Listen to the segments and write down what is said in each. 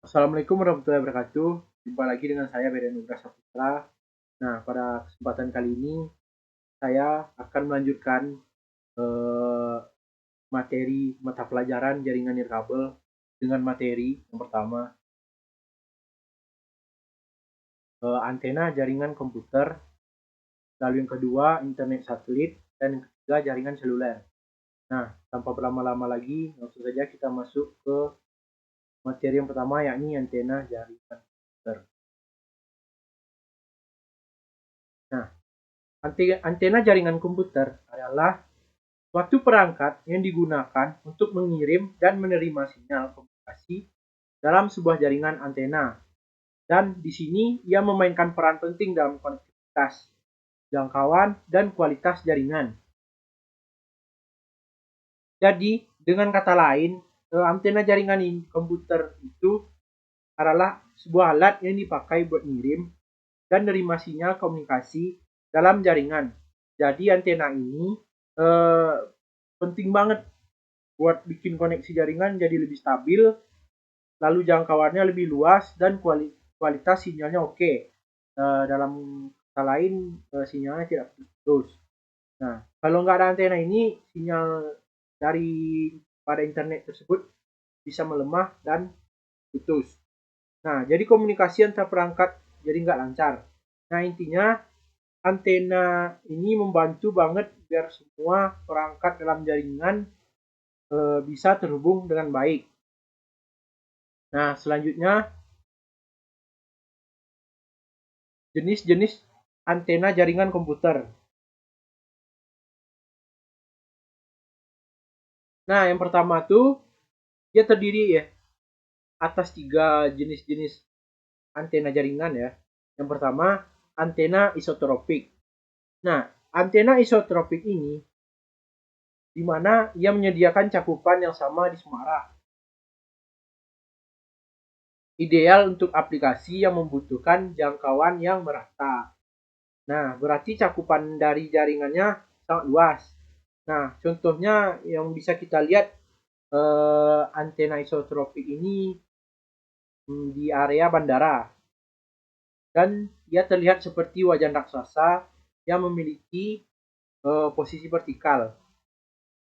Assalamualaikum warahmatullahi wabarakatuh. Jumpa lagi dengan saya Beda Nugra Saputra. Nah, pada kesempatan kali ini saya akan melanjutkan eh, materi mata pelajaran jaringan nirkabel dengan materi yang pertama antena jaringan komputer, lalu yang kedua internet satelit, dan yang ketiga jaringan seluler. Nah, tanpa berlama-lama lagi, langsung saja kita masuk ke materi yang pertama yakni antena jaringan komputer. Nah, antena jaringan komputer adalah suatu perangkat yang digunakan untuk mengirim dan menerima sinyal komunikasi dalam sebuah jaringan antena. Dan di sini ia memainkan peran penting dalam konektivitas, jangkauan, dan kualitas jaringan. Jadi, dengan kata lain, antena jaringan komputer itu adalah sebuah alat yang dipakai buat ngirim dan menerima sinyal komunikasi dalam jaringan. Jadi antena ini eh, penting banget buat bikin koneksi jaringan jadi lebih stabil, lalu jangkauannya lebih luas dan kualitas sinyalnya oke. Dalam kata lain, sinyalnya tidak putus. Nah, kalau nggak ada antena ini, sinyal dari pada internet tersebut bisa melemah dan putus. Nah, jadi komunikasi antar perangkat jadi nggak lancar. Nah, intinya antena ini membantu banget biar semua perangkat dalam jaringan bisa terhubung dengan baik. Nah, selanjutnya jenis-jenis antena jaringan komputer. Nah, yang pertama tuh dia terdiri ya atas 3 jenis antena jaringan ya. Yang pertama, antena isotropik. Nah, antena isotropik ini di mana ia menyediakan cakupan yang sama di semua arah. Ideal untuk aplikasi yang membutuhkan jangkauan yang merata. Nah, berarti cakupan dari jaringannya sangat luas. Nah, contohnya yang bisa kita lihat antena isotropik ini di area bandara. Dan ia terlihat seperti wajan raksasa yang memiliki posisi vertikal.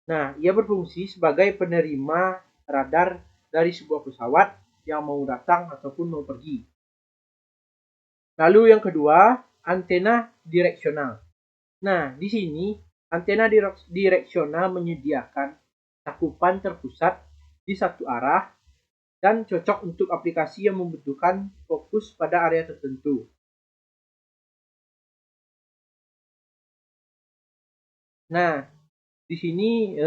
Nah, ia berfungsi sebagai penerima radar dari sebuah pesawat yang mau datang ataupun mau pergi. Lalu yang kedua, antena direksional. Nah, di sini antena direksional menyediakan cakupan terpusat di satu arah dan cocok untuk aplikasi yang membutuhkan fokus pada area tertentu. Nah, di sini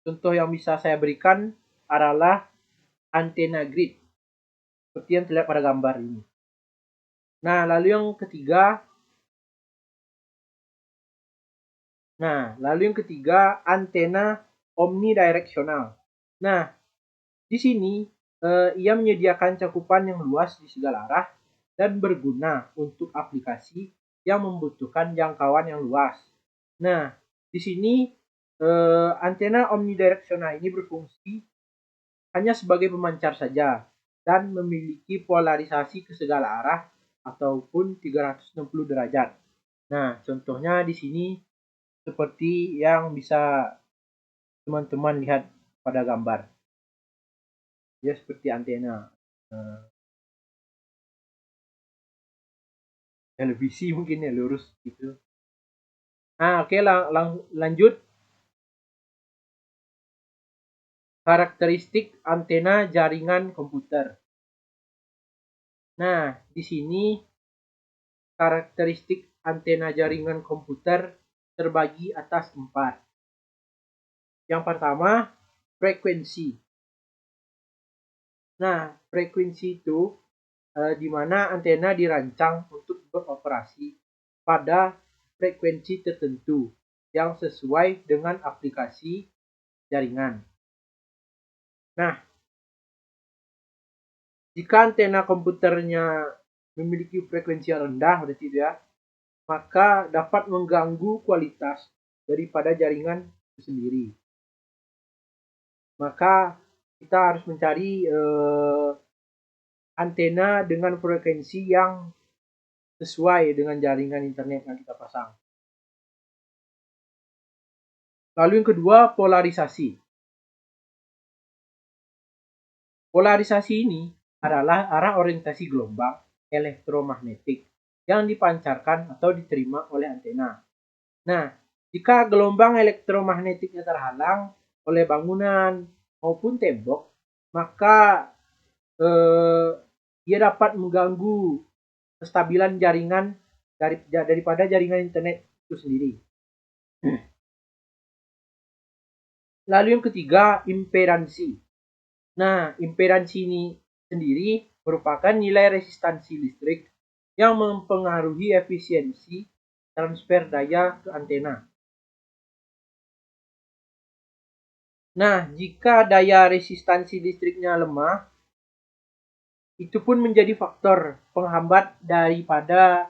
contoh yang bisa saya berikan adalah antena grid seperti yang terlihat pada gambar ini. Nah, lalu yang ketiga, antena omnidirectional. Nah, di sini ia menyediakan cakupan yang luas di segala arah dan berguna untuk aplikasi yang membutuhkan jangkauan yang luas. Nah, di sini antena omnidirectional ini berfungsi hanya sebagai pemancar saja dan memiliki polarisasi ke segala arah ataupun 360 derajat. Nah, contohnya di sini seperti yang bisa teman-teman lihat pada gambar. Ya seperti antena televisi mungkin ya lurus gitu. Nah, oke lanjut. Karakteristik antena jaringan komputer. Nah, di sini karakteristik antena jaringan komputer terbagi atas 4. Yang pertama, frekuensi. Nah, frekuensi itu di mana antena dirancang untuk beroperasi pada frekuensi tertentu yang sesuai dengan aplikasi jaringan. Nah, jika antena komputernya memiliki frekuensi yang rendah, berarti ya, maka dapat mengganggu kualitas daripada jaringan itu sendiri. Maka kita harus mencari antena dengan frekuensi yang sesuai dengan jaringan internet yang kita pasang. Lalu yang kedua, polarisasi. Polarisasi ini adalah arah orientasi gelombang elektromagnetik yang dipancarkan atau diterima oleh antena. Nah, jika gelombang elektromagnetiknya terhalang oleh bangunan maupun tembok, maka ia dapat mengganggu kestabilan jaringan daripada jaringan internet itu sendiri. Lalu yang ketiga, impedansi. Nah, impedansi ini sendiri merupakan nilai resistansi listrik yang mempengaruhi efisiensi transfer daya ke antena. Nah, jika daya resistansi listriknya lemah, itu pun menjadi faktor penghambat daripada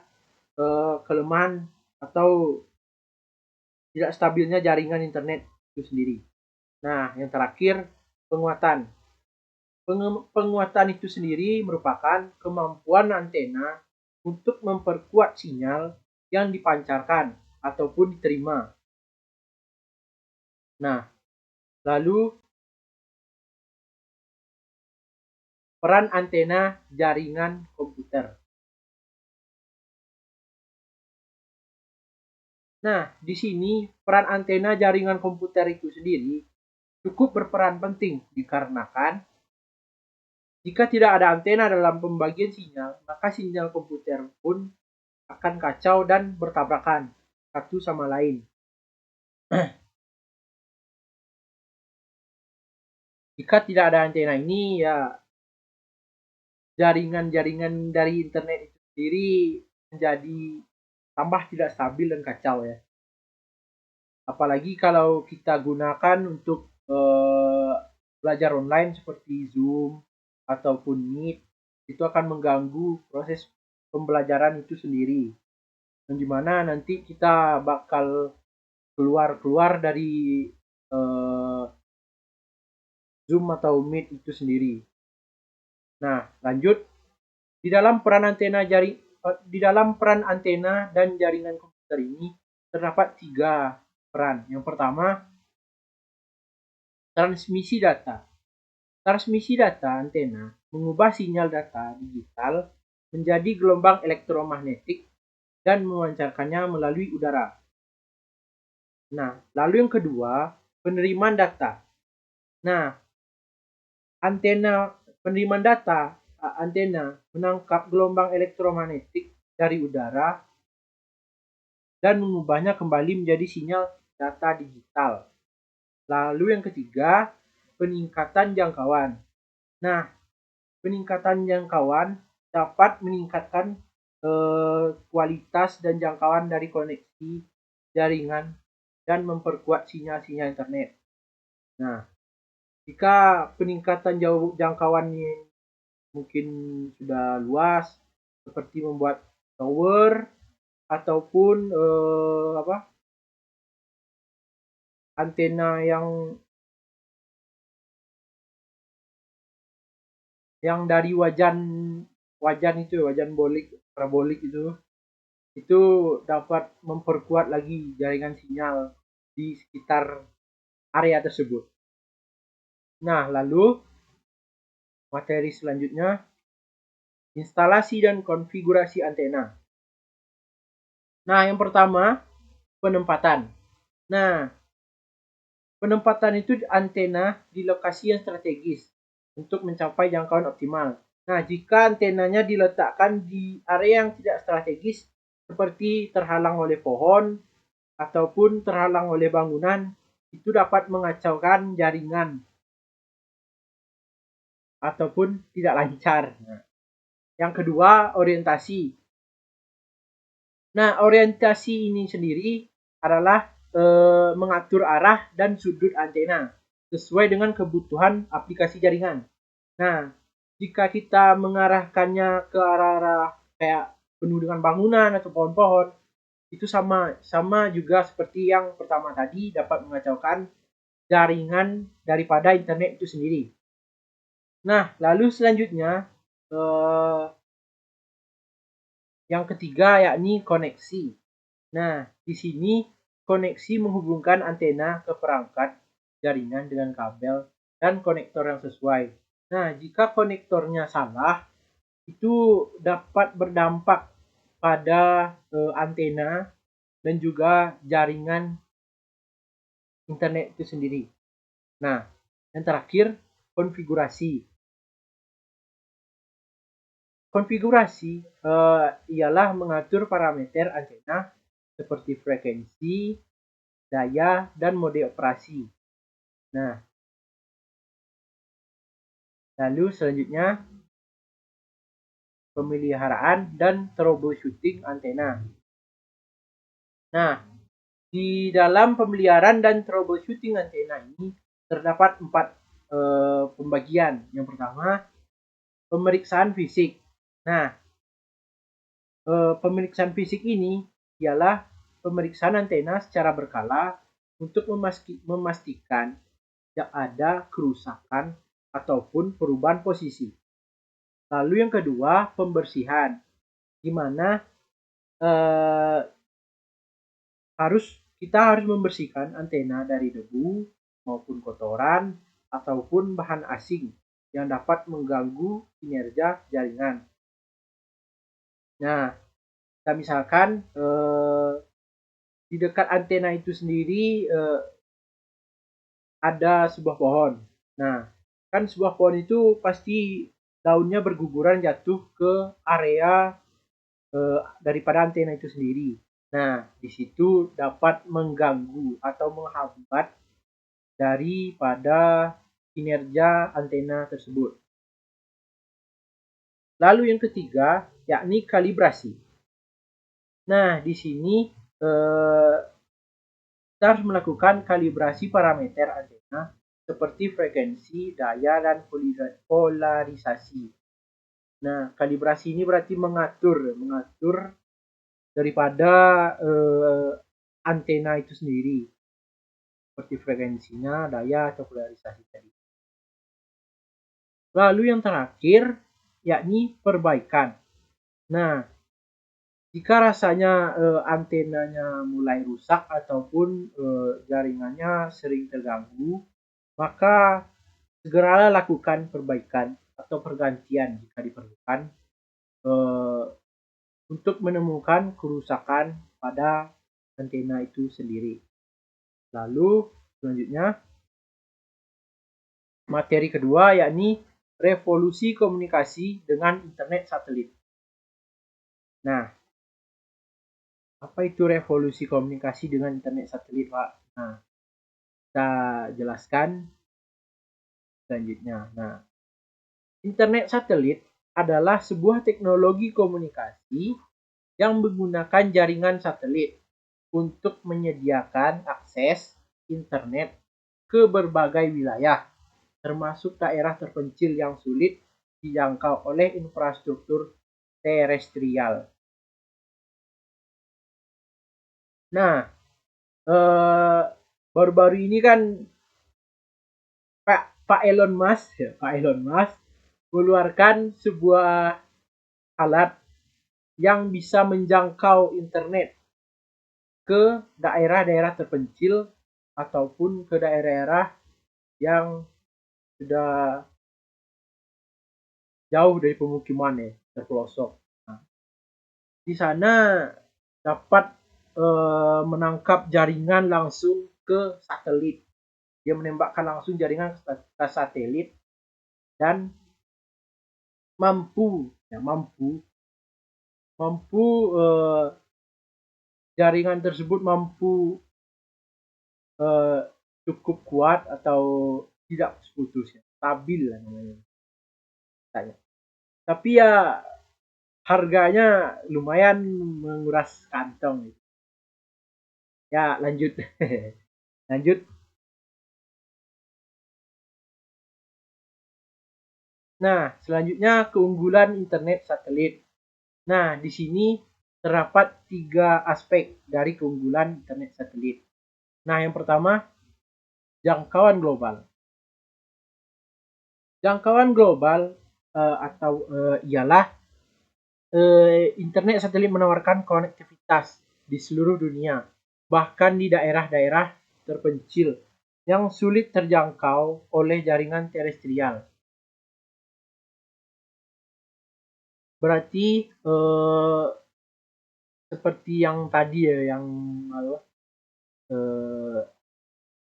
kelemahan atau tidak stabilnya jaringan internet itu sendiri. Nah, yang terakhir, penguatan. Penguatan itu sendiri merupakan kemampuan antena untuk memperkuat sinyal yang dipancarkan ataupun diterima. Nah, lalu peran antena jaringan komputer. Nah, di sini peran antena jaringan komputer itu sendiri cukup berperan penting dikarenakan jika tidak ada antena dalam pembagian sinyal, maka sinyal komputer pun akan kacau dan bertabrakan satu sama lain. Jika tidak ada antena ini, ya jaringan-jaringan dari internet itu sendiri menjadi tambah tidak stabil dan kacau ya. Apalagi kalau kita gunakan untuk belajar online seperti Zoom ataupun Meet, itu akan mengganggu proses pembelajaran itu sendiri. Dan dimana nanti kita bakal keluar dari Zoom atau Meet itu sendiri. Nah, lanjut di dalam peran antena dan jaringan komputer ini terdapat 3 peran. Yang pertama, transmisi data. Transmisi data antena mengubah sinyal data digital menjadi gelombang elektromagnetik dan memancarkannya melalui udara. Nah, lalu yang kedua, penerimaan data. Nah, penerimaan data antena menangkap gelombang elektromagnetik dari udara dan mengubahnya kembali menjadi sinyal data digital. Lalu yang ketiga, peningkatan jangkauan. Nah, peningkatan jangkauan dapat meningkatkan kualitas dan jangkauan dari koneksi jaringan dan memperkuat sinyal-sinyal internet. Nah, jika peningkatan jangkauan ini mungkin sudah luas, seperti membuat tower ataupun antena yang dari wajan parabolik itu dapat memperkuat lagi jaringan sinyal di sekitar area tersebut. Nah, lalu materi selanjutnya, instalasi dan konfigurasi antena. Nah, yang pertama, penempatan. Nah, penempatan itu antena di lokasi yang strategis untuk mencapai jangkauan optimal. Nah, jika antenanya diletakkan di area yang tidak strategis, seperti terhalang oleh pohon ataupun terhalang oleh bangunan, itu dapat mengacaukan jaringan ataupun tidak lancar. Nah, yang kedua, orientasi. Nah, orientasi ini sendiri adalah mengatur arah dan sudut antena sesuai dengan kebutuhan aplikasi jaringan. Nah, jika kita mengarahkannya ke arah-arah kayak penuh dengan bangunan atau pohon-pohon, itu sama juga seperti yang pertama tadi, dapat mengacaukan jaringan daripada internet itu sendiri. Nah, lalu selanjutnya yang ketiga yakni koneksi. Nah, di sini koneksi menghubungkan antena ke perangkat jaringan dengan kabel dan konektor yang sesuai. Nah, jika konektornya salah, itu dapat berdampak pada antena dan juga jaringan internet itu sendiri. Nah, yang terakhir konfigurasi. Konfigurasi ialah mengatur parameter antena seperti frekuensi, daya, dan mode operasi. Nah, lalu selanjutnya pemeliharaan dan troubleshooting antena. Nah, di dalam pemeliharaan dan troubleshooting antena ini terdapat 4 pembagian. Yang pertama, pemeriksaan fisik. Nah, pemeriksaan fisik ini ialah pemeriksaan antena secara berkala untuk memastikan tidak ada kerusakan ataupun perubahan posisi. Lalu yang kedua, pembersihan, di mana kita harus membersihkan antena dari debu maupun kotoran ataupun bahan asing yang dapat mengganggu kinerja jaringan. Nah, kita misalkan di dekat antena itu sendiri ada sebuah pohon. Nah, kan sebuah pohon itu pasti daunnya berguguran jatuh ke area daripada antena itu sendiri. Nah, di situ dapat mengganggu atau menghambat daripada kinerja antena tersebut. Lalu yang ketiga, yakni kalibrasi. Nah, di sini kita harus melakukan kalibrasi parameter antena seperti frekuensi, daya, dan polarisasi. Nah, kalibrasi ini berarti mengatur daripada antena itu sendiri, seperti frekuensinya, daya, atau polarisasi tadi. Lalu yang terakhir, yakni perbaikan. Nah, jika rasanya antenanya mulai rusak ataupun jaringannya sering terganggu, maka segeralah lakukan perbaikan atau pergantian jika diperlukan untuk menemukan kerusakan pada antena itu sendiri. Lalu selanjutnya materi kedua yakni revolusi komunikasi dengan internet satelit. Nah, apa itu revolusi komunikasi dengan internet satelit, Pak? Nah, kita jelaskan selanjutnya. Nah, internet satelit adalah sebuah teknologi komunikasi yang menggunakan jaringan satelit untuk menyediakan akses internet ke berbagai wilayah, termasuk daerah terpencil yang sulit dijangkau oleh infrastruktur terestrial. Nah, baru-baru ini kan Pak Elon Musk mengeluarkan sebuah alat yang bisa menjangkau internet ke daerah-daerah terpencil ataupun ke daerah-daerah yang sudah jauh dari pemukiman ya, terpelosok. Nah, di sana dapat menangkap jaringan langsung ke satelit. Dia menembakkan langsung jaringan ke satelit dan mampu jaringan tersebut mampu cukup kuat atau tidak putus, stabil lah namanya. Tapi ya harganya lumayan menguras kantong. Ya lanjut. Lanjut. Nah, selanjutnya keunggulan internet satelit. Nah, di sini terdapat 3 aspek dari keunggulan internet satelit. Nah, yang pertama, jangkauan global. Jangkauan global ialah internet satelit menawarkan konektivitas di seluruh dunia, bahkan di daerah-daerah terpencil yang sulit terjangkau oleh jaringan terestrial. Berarti seperti yang tadi ya, yang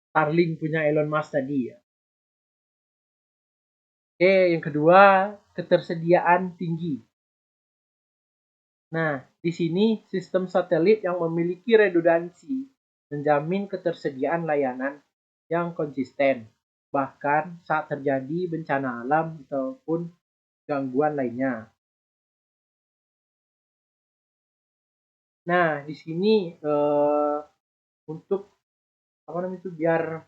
Starlink punya Elon Musk tadi ya. Oke, yang kedua, ketersediaan tinggi. Nah, di sini sistem satelit yang memiliki redundansi menjamin ketersediaan layanan yang konsisten, bahkan saat terjadi bencana alam ataupun gangguan lainnya. Nah, di sini untuk apa namanya itu, biar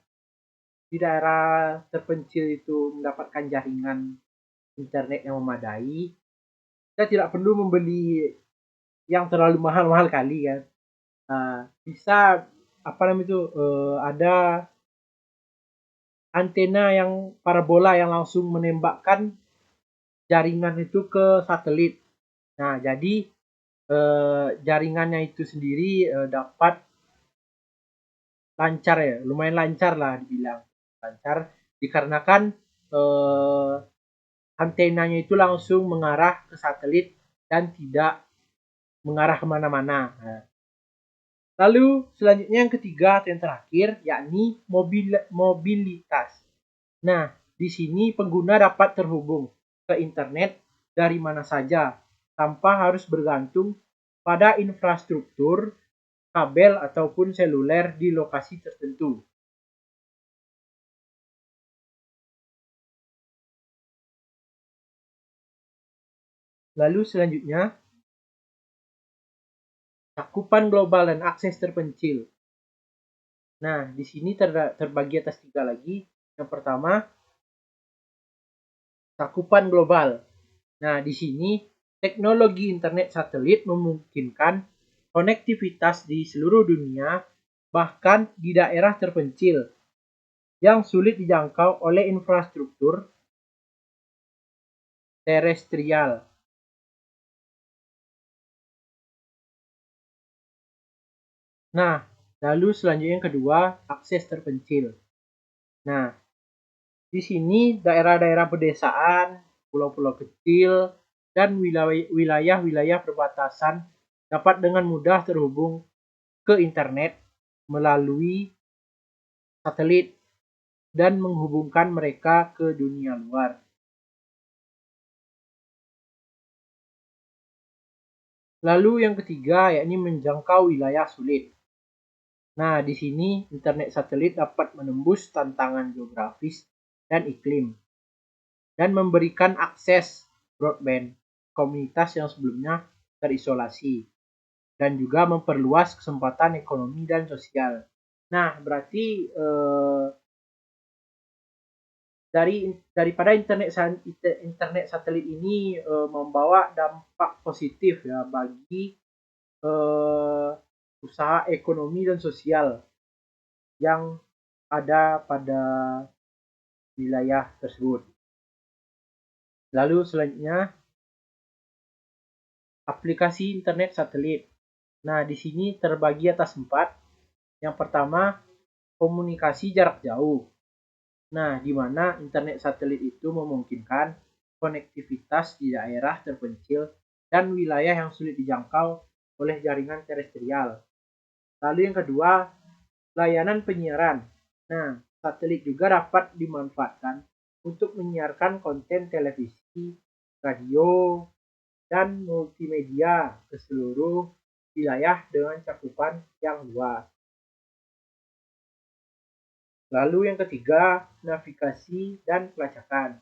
di daerah terpencil itu mendapatkan jaringan internet yang memadai, kita tidak perlu membeli yang terlalu mahal-mahal kali kan. Bisa apa namanya itu, ada antena yang parabola yang langsung menembakkan jaringan itu ke satelit. Nah, jadi jaringannya itu sendiri dapat lancar ya, lumayan lancar lah dibilang. Lancar dikarenakan antenanya itu langsung mengarah ke satelit dan tidak mengarah kemana-mana. Nah, lalu selanjutnya yang ketiga atau yang terakhir yakni mobilitas. Nah, di sini pengguna dapat terhubung ke internet dari mana saja tanpa harus bergantung pada infrastruktur kabel ataupun seluler di lokasi tertentu. Lalu selanjutnya, cakupan global dan akses terpencil. Nah, di sini terbagi atas 3 lagi. Yang pertama, cakupan global. Nah, di sini teknologi internet satelit memungkinkan konektivitas di seluruh dunia, bahkan di daerah terpencil yang sulit dijangkau oleh infrastruktur terestrial. Nah, lalu selanjutnya yang kedua, akses terpencil. Nah, di sini daerah-daerah pedesaan, pulau-pulau kecil, dan wilayah-wilayah perbatasan dapat dengan mudah terhubung ke internet melalui satelit dan menghubungkan mereka ke dunia luar. Lalu yang ketiga yakni menjangkau wilayah sulit. Nah, di sini internet satelit dapat menembus tantangan geografis dan iklim dan memberikan akses broadband komunitas yang sebelumnya terisolasi dan juga memperluas kesempatan ekonomi dan sosial. Nah, berarti daripada internet satelit ini membawa dampak positif ya bagi usaha ekonomi dan sosial yang ada pada wilayah tersebut. Lalu selanjutnya, aplikasi internet satelit. Nah, di sini terbagi atas 4. Yang pertama, komunikasi jarak jauh. Nah, di mana internet satelit itu memungkinkan konektivitas di daerah terpencil dan wilayah yang sulit dijangkau oleh jaringan terestrial. Lalu yang kedua, layanan penyiaran. Nah, satelit juga dapat dimanfaatkan untuk menyiarkan konten televisi, radio, dan multimedia ke seluruh wilayah dengan cakupan yang luas. Lalu yang ketiga, navigasi dan pelacakan.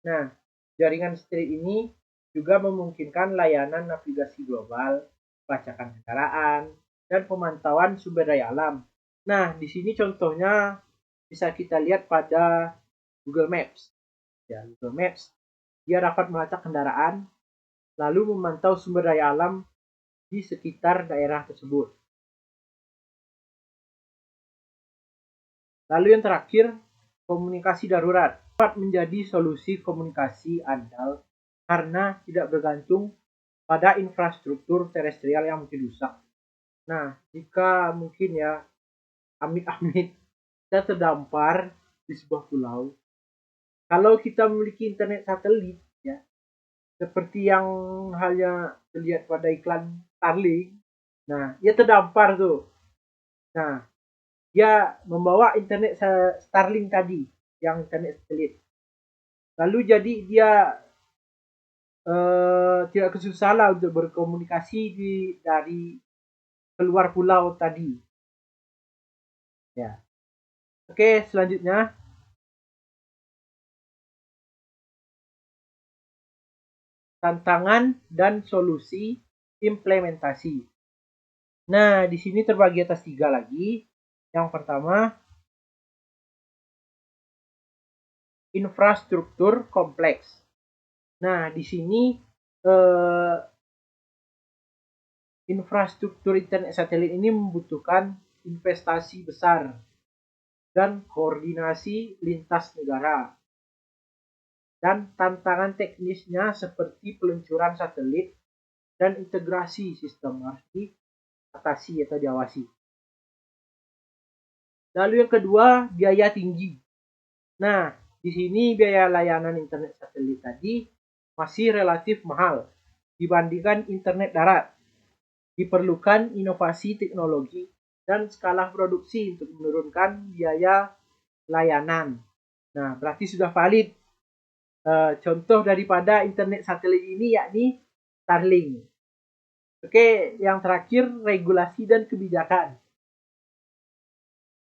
Nah, jaringan satelit ini juga memungkinkan layanan navigasi global, pelacakan kendaraan, dan pemantauan sumber daya alam. Nah, di sini contohnya bisa kita lihat pada Google Maps. Ya, Google Maps, dia dapat melacak kendaraan, lalu memantau sumber daya alam di sekitar daerah tersebut. Lalu yang terakhir, komunikasi darurat. dapat menjadi solusi komunikasi andal karena tidak bergantung pada infrastruktur terestrial yang mungkin rusak. Nah, jika mungkin ya amit-amit kita terdampar di sebuah pulau, kalau kita memiliki internet satelit ya, seperti yang halnya terlihat pada iklan Starlink, nah dia terdampar tuh. Nah, dia membawa internet Starlink tadi, yang internet satelit. Lalu jadi dia tidak kesusahan untuk berkomunikasi dari keluar pulau tadi. Ya. Oke, selanjutnya tantangan dan solusi implementasi. Nah, di sini terbagi atas 3 lagi. Yang pertama, infrastruktur kompleks. Nah, di sini infrastruktur internet satelit ini membutuhkan investasi besar dan koordinasi lintas negara. Dan tantangan teknisnya seperti peluncuran satelit dan integrasi sistem harus diatasi atau diawasi. Lalu yang kedua, biaya tinggi. Nah, di sini biaya layanan internet satelit tadi masih relatif mahal dibandingkan internet darat. Diperlukan inovasi teknologi dan skala produksi untuk menurunkan biaya layanan. Nah, berarti sudah valid. Contoh daripada internet satelit ini yakni Starlink. Oke, yang terakhir regulasi dan kebijakan.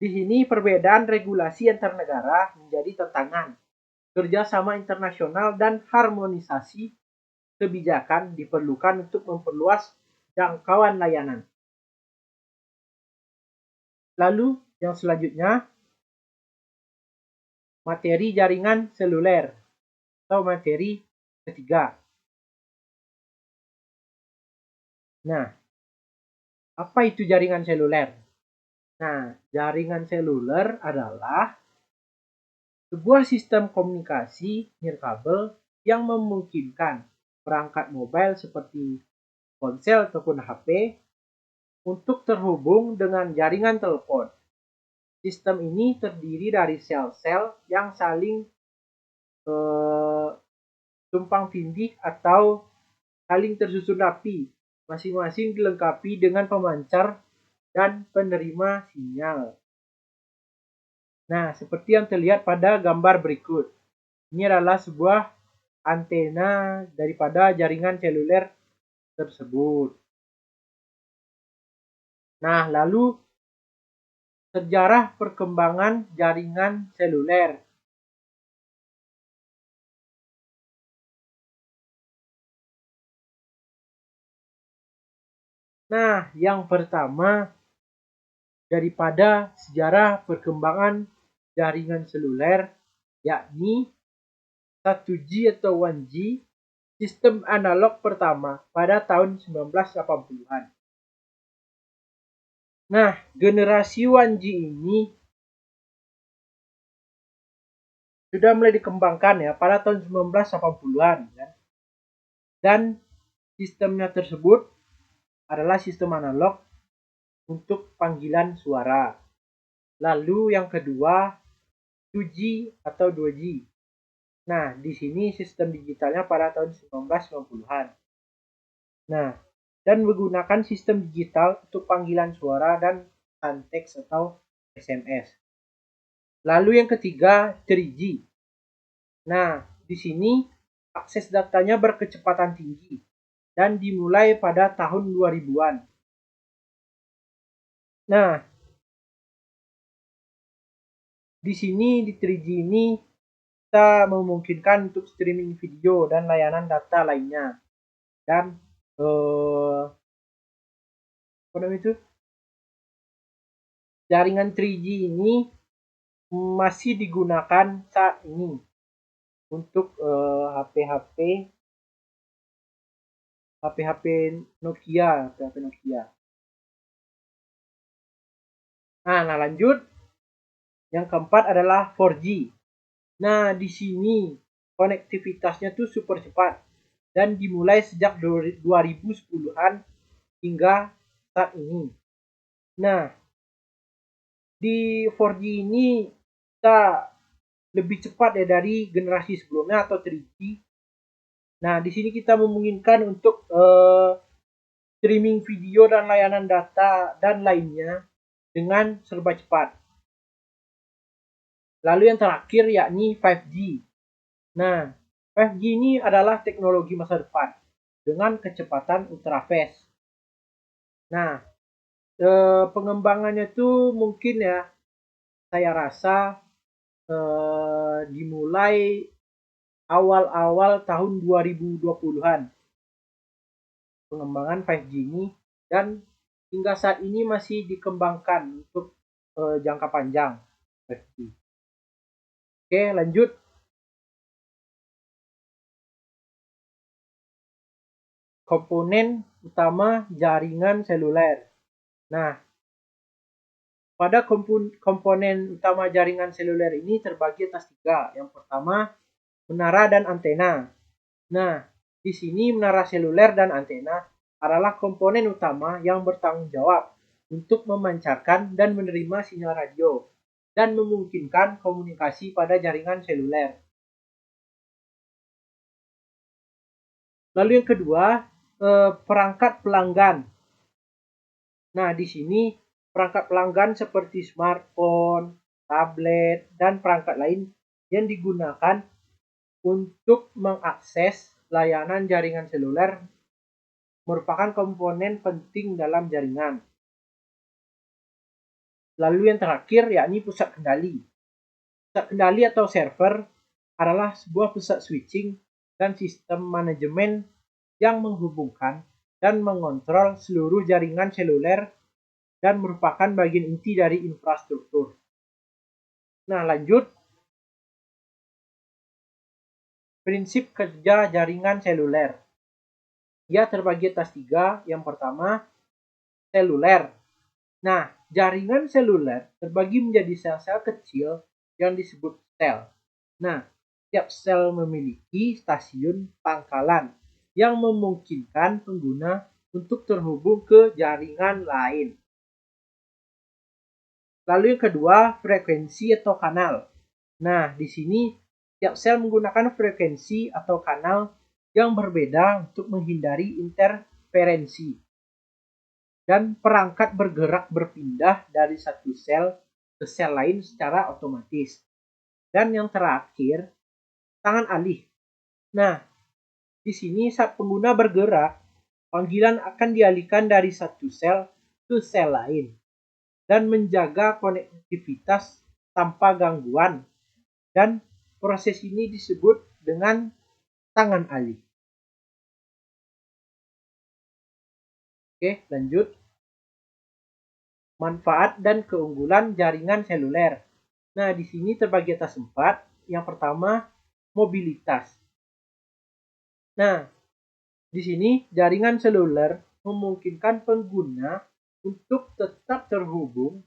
Di sini perbedaan regulasi antar negara menjadi tantangan. Kerjasama internasional dan harmonisasi kebijakan diperlukan untuk memperluas jangkauan layanan. Lalu yang selanjutnya, materi jaringan seluler atau materi ketiga. Nah, apa itu jaringan seluler? Nah, jaringan seluler adalah sebuah sistem komunikasi nirkabel yang memungkinkan perangkat mobile seperti ponsel ataupun HP untuk terhubung dengan jaringan telepon. Sistem ini terdiri dari sel-sel yang saling tumpang tindih atau saling tersusun rapi, masing-masing dilengkapi dengan pemancar dan penerima sinyal. Nah, seperti yang terlihat pada gambar berikut. Ini adalah sebuah antena daripada jaringan seluler tersebut. Nah, lalu sejarah perkembangan jaringan seluler. Nah, yang pertama daripada sejarah perkembangan jaringan seluler yakni 1G atau 1G, sistem analog pertama pada tahun 1980-an. Nah, generasi 1G ini sudah mulai dikembangkan ya pada tahun 1980-an kan. Dan sistemnya tersebut adalah sistem analog untuk panggilan suara. Lalu yang kedua 2G atau 2G. Nah, di sini sistem digitalnya pada tahun 1990-an. Nah, dan menggunakan sistem digital untuk panggilan suara dan pesan teks atau SMS. Lalu yang ketiga 3G. Nah, di sini akses datanya berkecepatan tinggi dan dimulai pada tahun 2000-an. Nah, di sini di 3G ini kita memungkinkan untuk streaming video dan layanan data lainnya. Dan apa namanya itu? Jaringan 3G ini masih digunakan saat ini untuk HP-HP Nokia, HP Nokia. Nah, lanjut. Yang keempat adalah 4G. Nah, di sini konektivitasnya tuh super cepat dan dimulai sejak 2010-an hingga saat ini. Nah, di 4G ini kita lebih cepat ya dari generasi sebelumnya atau 3G. Nah, di sini kita memungkinkan untuk streaming video dan layanan data dan lainnya dengan serba cepat. Lalu yang terakhir yakni 5G. Nah, 5G ini adalah teknologi masa depan dengan kecepatan ultrafast. Nah, pengembangannya tuh mungkin ya saya rasa dimulai awal-awal tahun 2020-an pengembangan 5G ini, dan hingga saat ini masih dikembangkan untuk jangka panjang 5G. Oke, lanjut. Komponen utama jaringan seluler. Nah, pada komponen utama jaringan seluler ini terbagi atas tiga. Yang pertama, menara dan antena. Nah, di sini menara seluler dan antena adalah komponen utama yang bertanggung jawab untuk memancarkan dan menerima sinyal radio dan memungkinkan komunikasi pada jaringan seluler. Lalu yang kedua, perangkat pelanggan. Nah, di sini perangkat pelanggan seperti smartphone, tablet, dan perangkat lain yang digunakan untuk mengakses layanan jaringan seluler merupakan komponen penting dalam jaringan. Lalu yang terakhir yakni pusat kendali. Pusat kendali atau server adalah sebuah pusat switching dan sistem manajemen yang menghubungkan dan mengontrol seluruh jaringan seluler dan merupakan bagian inti dari infrastruktur. Nah, lanjut. Prinsip kerja jaringan seluler. Ia terbagi atas tiga. Yang pertama, seluler. Nah, jaringan seluler terbagi menjadi sel-sel kecil yang disebut sel. Nah, setiap sel memiliki stasiun pangkalan yang memungkinkan pengguna untuk terhubung ke jaringan lain. Lalu yang kedua, frekuensi atau kanal. Nah, di sini setiap sel menggunakan frekuensi atau kanal yang berbeda untuk menghindari interferensi. Dan perangkat bergerak berpindah dari satu sel ke sel lain secara otomatis. Dan yang terakhir, tangan alih. Nah, di sini saat pengguna bergerak, panggilan akan dialihkan dari satu sel ke sel lain dan menjaga konektivitas tanpa gangguan. Dan proses ini disebut dengan tangan alih. Oke, lanjut. Manfaat dan keunggulan jaringan seluler. Nah, di sini terbagi atas 4. Yang pertama, mobilitas. Nah, di sini jaringan seluler memungkinkan pengguna untuk tetap terhubung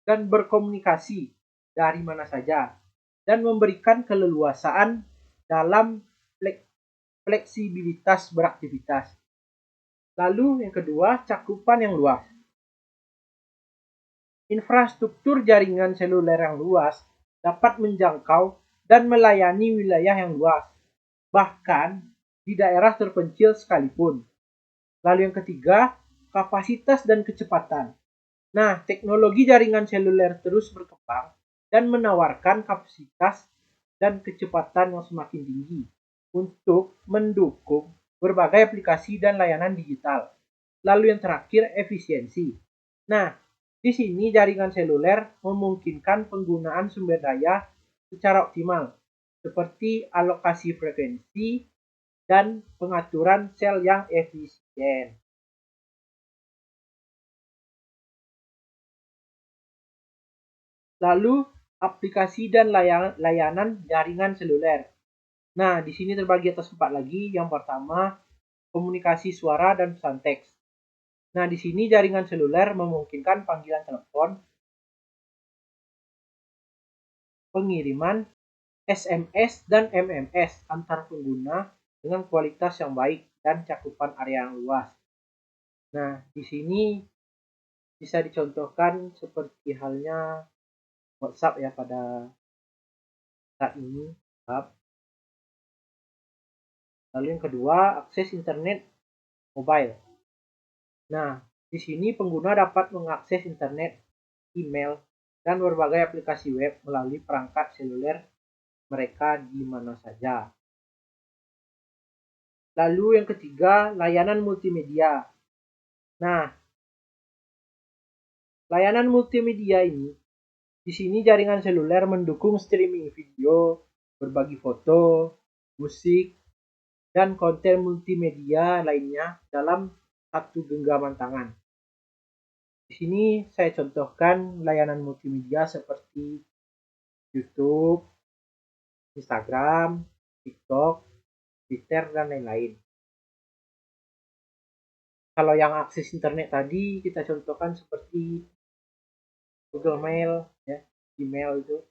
dan berkomunikasi dari mana saja dan memberikan keleluasaan dalam fleksibilitas beraktivitas. Lalu yang kedua, cakupan yang luas. Infrastruktur jaringan seluler yang luas dapat menjangkau dan melayani wilayah yang luas, bahkan di daerah terpencil sekalipun. Lalu yang ketiga, kapasitas dan kecepatan. Nah, teknologi jaringan seluler terus berkembang dan menawarkan kapasitas dan kecepatan yang semakin tinggi untuk mendukung berbagai aplikasi dan layanan digital. Lalu yang terakhir, efisiensi. Nah, di sini jaringan seluler memungkinkan penggunaan sumber daya secara optimal, seperti alokasi frekuensi dan pengaturan sel yang efisien. Lalu, aplikasi dan layanan jaringan seluler. Nah, di sini terbagi atas 4 lagi. Yang pertama, komunikasi suara dan pesan teks. Nah, di sini jaringan seluler memungkinkan panggilan telepon, pengiriman, SMS dan MMS antar pengguna dengan kualitas yang baik dan cakupan area yang luas. Nah, di sini bisa dicontohkan seperti halnya WhatsApp ya pada saat ini. Lalu yang kedua, akses internet mobile. Nah, di sini pengguna dapat mengakses internet, email, dan berbagai aplikasi web melalui perangkat seluler mereka di mana saja. Lalu yang ketiga, layanan multimedia. Nah, layanan multimedia ini, di sini jaringan seluler mendukung streaming video, berbagi foto, musik, dan konten multimedia lainnya dalam satu genggaman tangan. Di sini saya contohkan layanan multimedia seperti YouTube, Instagram, TikTok, Twitter, dan lain-lain. Kalau yang akses internet tadi kita contohkan seperti Google Mail, ya, email itu.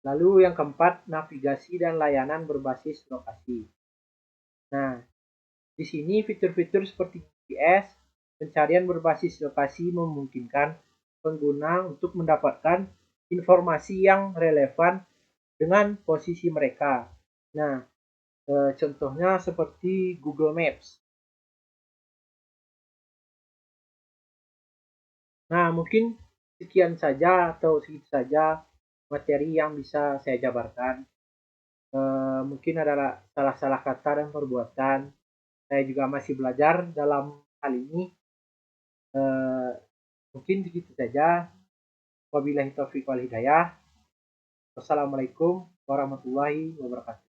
Lalu yang keempat, navigasi dan layanan berbasis lokasi. Nah, di sini fitur-fitur seperti GPS, pencarian berbasis lokasi memungkinkan pengguna untuk mendapatkan informasi yang relevan dengan posisi mereka. Nah, contohnya seperti Google Maps. Nah, mungkin sekian saja atau segitu saja materi yang bisa saya jabarkan. Mungkin adalah salah-salah kata dan perbuatan. Saya juga masih belajar dalam hal ini. Eh, Mungkin segitu saja. Wabillahi taufiq wal hidayah. Wassalamualaikum warahmatullahi wabarakatuh.